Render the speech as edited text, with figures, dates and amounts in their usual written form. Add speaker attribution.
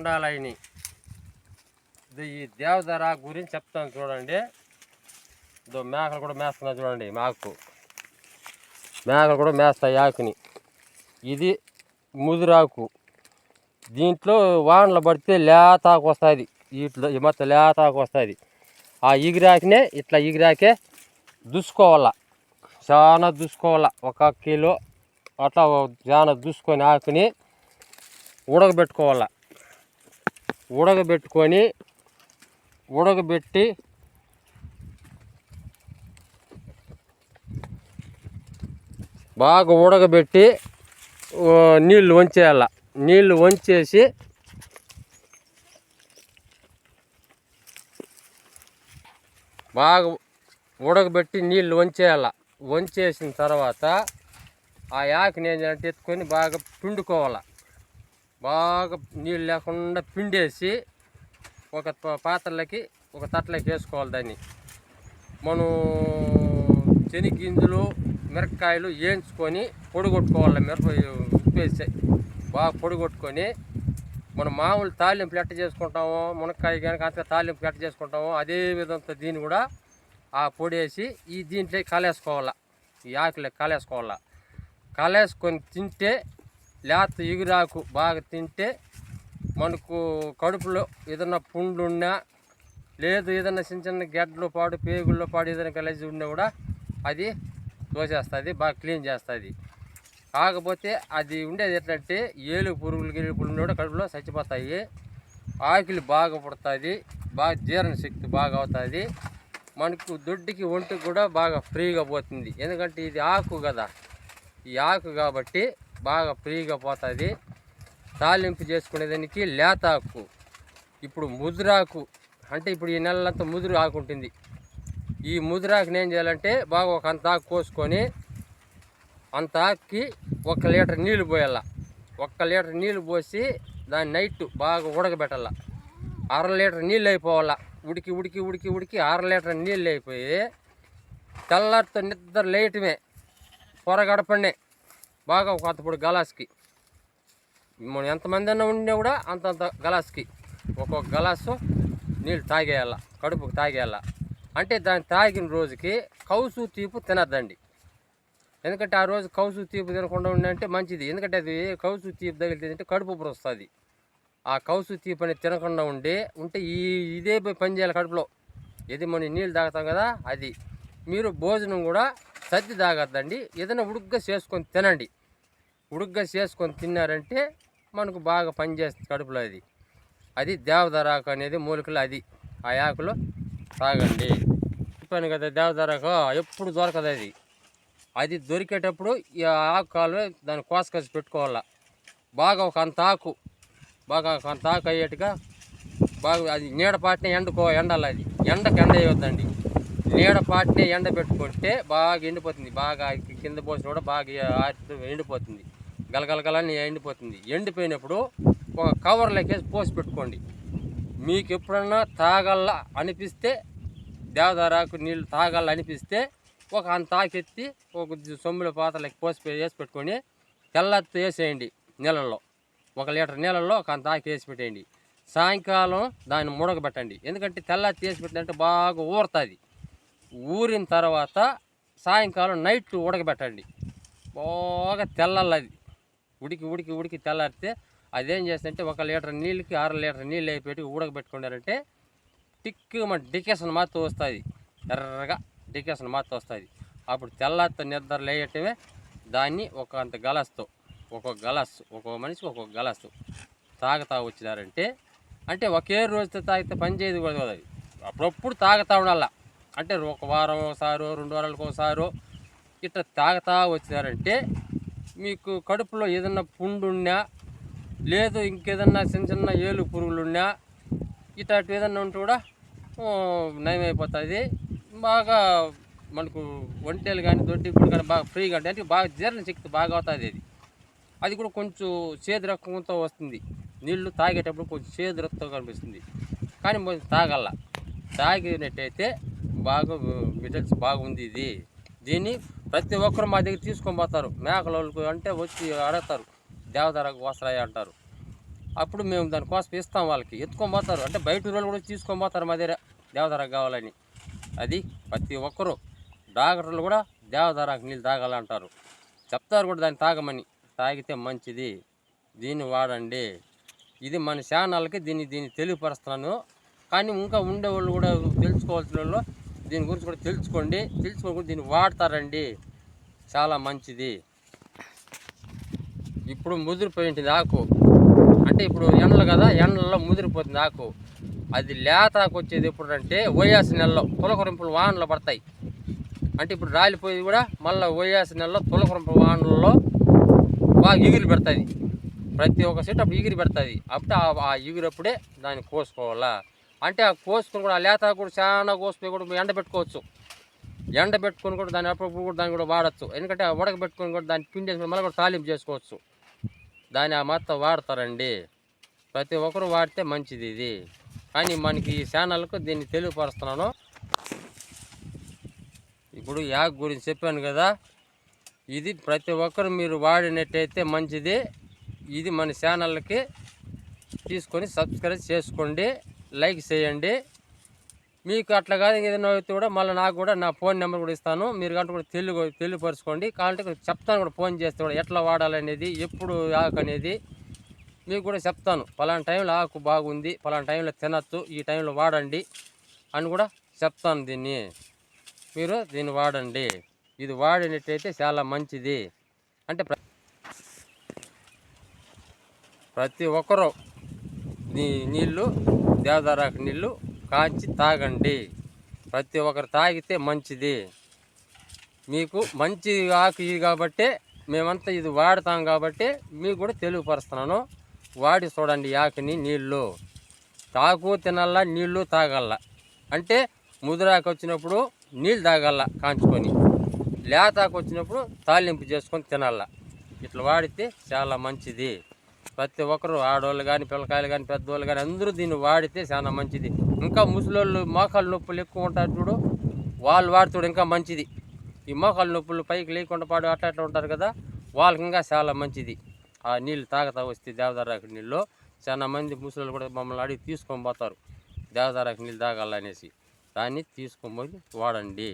Speaker 1: ఉండాలని ఈ దేవదార గురించి చెప్తాను చూడండి. మేకలు కూడా మేస్తున్నా చూడండి. మేకలు కూడా మేస్తాయి ఆకుని. ఇది ముదురాకు. దీంట్లో వానలు పడితే లేతాకు వస్తుంది. వీటిలో ఈ మొత్తం లేతాకు వస్తుంది. ఆ ఎగిరాకనే ఇట్లా ఎగిరాకే దుసుకోవాల, చాలా దుసుకోవాల. 1 కిలో అట్లా చాలా దుసుకొని ఆకుని ఉడకబెట్టి బాగా ఉడకబెట్టి నీళ్ళు వంచేయాల. నీళ్ళు వంచేసి బాగా ఉడకబెట్టి నీళ్ళు వంచేసిన తర్వాత ఆ ఆకుని ఏం చేయాలంటే ఎత్తుకొని బాగా పిండుకోవాలి. బాగా నీళ్ళు లేకుండా పిండేసి ఒక పాత్రలకి ఒక తట్లకి వేసుకోవాలి. దాన్ని మనం శనగగింజలు మిరపకాయలు వేయించుకొని పొడిగొట్టుకోవాలి. ఉప్పు వేసి బాగా పొడిగొట్టుకొని మనం మామూలు తాలింపులు ఎట్ట చేసుకుంటామో, మునక్కాయ కనుక అంతా తాలింపు ఎట్ట చేసుకుంటామో అదే విధంగా దీన్ని కూడా ఆ పొడి వేసి దీంట్లో కాలేసుకోవాలి. ఈ ఆకులే కాలేసుకొని తింటే లేత ఎగురాకు బాగా తింటే మనకు కడుపులో ఏదన్నా పుండ్లున్నా లేదు ఏదన్నా చిన్న గెడ్డలు పాడు పేగుల్లో పాడు ఏదైనా కలిసి ఉన్నా కూడా అది తోసేస్తుంది, బాగా క్లీన్ చేస్తుంది. కాకపోతే అది ఉండేది ఎట్లంటే ఏలుగు పురుగులు కూడా కడుపులో చచ్చిపోతాయి. ఆకులు బాగా పుడుతుంది, బాగా జీర్ణశక్తి బాగా అవుతుంది. మనకు దొడ్డికి ఒంటికి కూడా బాగా ఫ్రీగా పోతుంది. ఎందుకంటే ఇది ఆకు కదా, ఈ ఆకు కాబట్టి బాగా ఫ్రీగా పోతుంది. తాలింపు చేసుకునేదానికి లేతాకు. ఇప్పుడు ముదురాకు అంటే ఇప్పుడు ఈ నెలంతా ముదురు ఆకు ఉంటుంది. ఈ ముదురాకుని ఏం చేయాలంటే బాగా ఒక అంత ఆకు కోసుకొని అంత ఆకుకి 1 లీటర్ నీళ్ళు పోయాల. 1 లీటర్ నీళ్ళు పోసి దాన్ని నైట్ బాగా ఉడకబెట్టాల. 1/2 లీటర్ నీళ్ళు అయిపోవాల. ఉడికి 1/2 లీటర్ నీళ్ళు అయిపోయి తెల్లారితో నిద్ర లేయటమే, పొరగడపండే బాగా ఒక అంతప్పుడు గలాస్కి మనం ఎంతమంది అన్నా ఉండినా కూడా అంతంత గలాస్కి ఒక్కొక్క గలాసు నీళ్ళు తాగేయాల, కడుపుకు తాగేయాల. అంటే దాన్ని తాగిన రోజుకి కౌసు తీపు తినద్దండి. ఎందుకంటే ఆ రోజు కౌసు తీపు తినకుండా ఉండంటే మంచిది. ఎందుకంటే అది కౌసు తీపు తగిలితే కడుపు ఉబ్బరం వస్తుంది. ఆ కౌసు తీపు అనేది తినకుండా ఉంటే ఇదే పని చేయాలి కడుపులో. ఇది మనం నీళ్ళు తాగుతాం కదా, అది మీరు భోజనం కూడా సర్ది తాగద్దండి. ఏదైనా ఉడుగ్గా చేసుకొని తినండి. ఉడుగ్గా చేసుకొని తిన్నారంటే మనకు బాగా పనిచేస్తుంది కడుపులో. అది దేవదారాకు అనేది మూలికలు. అది ఆ ఆకులు తాగండి. చెప్పాను కదా, దేవదారాకు ఎప్పుడు దొరకదు. అది దొరికేటప్పుడు ఈ ఆకు కాలు దాన్ని కోసుకొచ్చి పెట్టుకోవాలా. బాగా ఒక అంత ఆకు అయ్యేట్టుగా బాగా అది నీడపాటినే ఎండాలి. అది ఎండకు ఎండ వేయొద్దండి. నీడపాటినే ఎండ పెట్టుకుంటే బాగా ఎండిపోతుంది. బాగా కింద పోసిన కూడా బాగా ఎండిపోతుంది. గలగలగలని ఎండిపోతుంది. ఎండిపోయినప్పుడు ఒక కవర్లోకి పోసి పెట్టుకోండి. మీకు ఎప్పుడన్నా అనిపిస్తే దేవదారాకు నీళ్ళు తాగాలనిపిస్తే ఒక అంత ఆకెత్తి ఒక సొమ్ముల పాత్రలకి వేసి పెట్టుకొని తెల్లతో వేసేయండి నీళ్ళల్లో. 1 లీటర్ నీళ్ళల్లో ఒక అంత ఆకి వేసి పెట్టేయండి. సాయంకాలం దాన్ని ముడకబెట్టండి. ఎందుకంటే తెల్లతి వేసి పెట్టినంటే బాగా ఊరుతుంది. ఊరిన తర్వాత సాయంకాలం నైట్ ఉడకబెట్టండి. బాగా తెల్లది ఉడికి తెల్లారితే అదేం చేస్తుందంటే 1 లీటర్ నీళ్ళకి 1/2 లీటర్ నీళ్ళు అయిపోయి ఉడకబెట్టుకున్నారంటే మన డికేషన్ మాత్రం వస్తుంది. ఎర్రగా డికేషన్ మాత్రం వస్తుంది. అప్పుడు తెల్లారితో నిద్ర లేయటమే. దాన్ని ఒక అంత గలాస్తో ఒక్కొక్క మనిషికి ఒక్కొక్క గలాసు తాగుతా వచ్చినారంటే అంటే ఒకే రోజుతో తాగితే పని చేయదు కూడా. అది అప్పుడప్పుడు తాగుతూ ఉండాల. అంటే 1 వారం ఒకసారో 2 వారాలకు ఒకసారో ఇట్లా తాగుతూ వచ్చినారంటే మీకు కడుపులో ఏదన్నా పుండున్నా లేదు ఇంకేదన్నా చిన్న ఏలు పురుగులున్నా ఇట్లాంటివి ఏదన్నా ఉంటే కూడా నయమైపోతుంది. బాగా మనకు ఒంటేలు కానీ దొడ్డి కూడా కానీ బాగా ఫ్రీగా అంటే బాగా జీర్ణశక్తి బాగా అవుతుంది. అది కూడా కొంచెం చేదు రకంతో వస్తుంది. నీళ్ళు తాగేటప్పుడు కొంచెం చేదు రక్తం కనిపిస్తుంది. కానీ తాగినట్టయితే బాగా రిజల్ట్స్ బాగుంది. దీన్ని ప్రతి ఒక్కరు మా దగ్గర తీసుకొని పోతారు. మేకల వాళ్ళకు అంటే వచ్చి అడుగుతారు, దేవదారాకు వస్తాయి అంటారు. అప్పుడు మేము దానికోసం ఇస్తాం వాళ్ళకి, ఎత్తుకొని పోతారు. అంటే బయట వాళ్ళు కూడా తీసుకొని పోతారు మా దగ్గర దేవదారాకు కావాలని. అది ప్రతి ఒక్కరూ డాక్టర్లు కూడా దేవదారాకు నీళ్ళు తాగాలంటారు, చెప్తారు కూడా దాన్ని తాగమని. తాగితే మంచిది, దీన్ని వాడండి. ఇది మన ఛానల్కి దీన్ని తెలియపరుస్తున్నాను. కానీ ఇంకా ఉండేవాళ్ళు కూడా తెలుసుకోవాల్సిన వాళ్ళు దీని గురించి కూడా తెలుసుకొని దీన్ని వాడతారండి, చాలా మంచిది. ఇప్పుడు ముదిరిపోయింది ఆకు, అంటే ఇప్పుడు ఎండలు కదా, ఎండల్లో ముదిరిపోతుంది ఆకు. అది లేత ఆకు వచ్చేది ఎప్పుడంటే ఓయాసి నెలలో తొలకరింపులు వానలు పడతాయి. అంటే ఇప్పుడు రాలిపోయి కూడా మళ్ళీ ఓయాసి నెలలో తొలకరింపుల వానలలో బాగా ఎగిరి పెడుతుంది. ప్రతి ఒక్క చెట్టు అప్పుడు ఎగిరి పెడుతుంది. అప్పుడు ఆ ఎగిరప్పుడే దాన్ని కోసుకోవాలా. అంటే ఆ కోసుకొని కూడా ఆ లేత కూడా చాలా కోసుకొని కూడా ఎండబెట్టుకోవచ్చు. ఎండబెట్టుకొని కూడా దాన్ని అప్పుడప్పుడు కూడా దాన్ని కూడా వాడచ్చు. ఎందుకంటే ఉడకబెట్టుకొని కూడా దాన్ని పిండేసుకొని మళ్ళీ కూడా తాలింపు చేసుకోవచ్చు. దాన్ని ఆ మొత్తం వాడతారండి. ప్రతి ఒక్కరు వాడితే మంచిది ఇది. కానీ మనకి ఈ ఛానల్కు దీన్ని తెలియపరుస్తున్నాను. ఇప్పుడు యాక్ గురించి చెప్పాను కదా, ఇది ప్రతి ఒక్కరు మీరు వాడినట్టయితే మంచిది. ఇది మన ఛానల్కి తీసుకొని సబ్స్క్రైబ్ చేసుకోండి, లైక్ చేయండి. మీకు అట్లా కాదు ఏదైనా అయితే కూడా మళ్ళీ నాకు కూడా నా ఫోన్ నెంబర్ కూడా ఇస్తాను. మీరు కంటే కూడా తెలియపరుచుకోండి. కాబట్టి చెప్తాను కూడా, ఫోన్ చేస్తే కూడా ఎట్లా వాడాలనేది, ఎప్పుడు ఆకు అనేది మీకు కూడా చెప్తాను. పలానా టైంలో ఆకు బాగుంది, పలానా టైంలో తినచ్చు, ఈ టైంలో వాడండి అని కూడా చెప్తాను. మీరు దీన్ని వాడండి. ఇది వాడినట్టయితే చాలా మంచిది. అంటే ప్రతి ఒక్కరూ నీళ్ళు దేవదారాకు నీళ్ళు కాంచి తాగండి. ప్రతి ఒక్కరు తాగితే మంచిది. మీకు మంచి ఆకు ఇది కాబట్టి మేమంతా ఇది వాడతాం కాబట్టి మీకు కూడా తెలియపరుస్తున్నాను. వాడి చూడండి ఆకుని, నీళ్ళు తాకు తినాల, నీళ్ళు తాగల. అంటే ముదురాకు వచ్చినప్పుడు నీళ్ళు తాగల కాంచుకొని, లేతాకు వచ్చినప్పుడు తాలింపు చేసుకొని తినాల. ఇట్లా వాడితే చాలా మంచిది. ప్రతి ఒక్కరు ఆడవాళ్ళు కానీ, పిల్లకాయలు కానీ, పెద్దవాళ్ళు కానీ అందరూ దీన్ని వాడితే చాలా మంచిది. ఇంకా ముసలోళ్ళు మోకాళ్ళ నొప్పులు ఎక్కువ ఉంటారు చూడు, వాళ్ళు వాడుతాడు ఇంకా మంచిది. ఈ మోకాళ్ళ నొప్పులు పైకి లేకుండా పాడు అట్లా ఉంటారు కదా, వాళ్ళకి ఇంకా చాలా మంచిది. ఆ నీళ్ళు తాగుతా వస్తే దేవదారాకు నీళ్ళు. చాలా మంది ముసలోళ్ళు కూడా మమ్మల్ని అడిగి తీసుకొని పోతారు దేవదారాకు నీళ్ళు తాగాలనేసి. దాన్ని తీసుకొని పోయి వాడండి.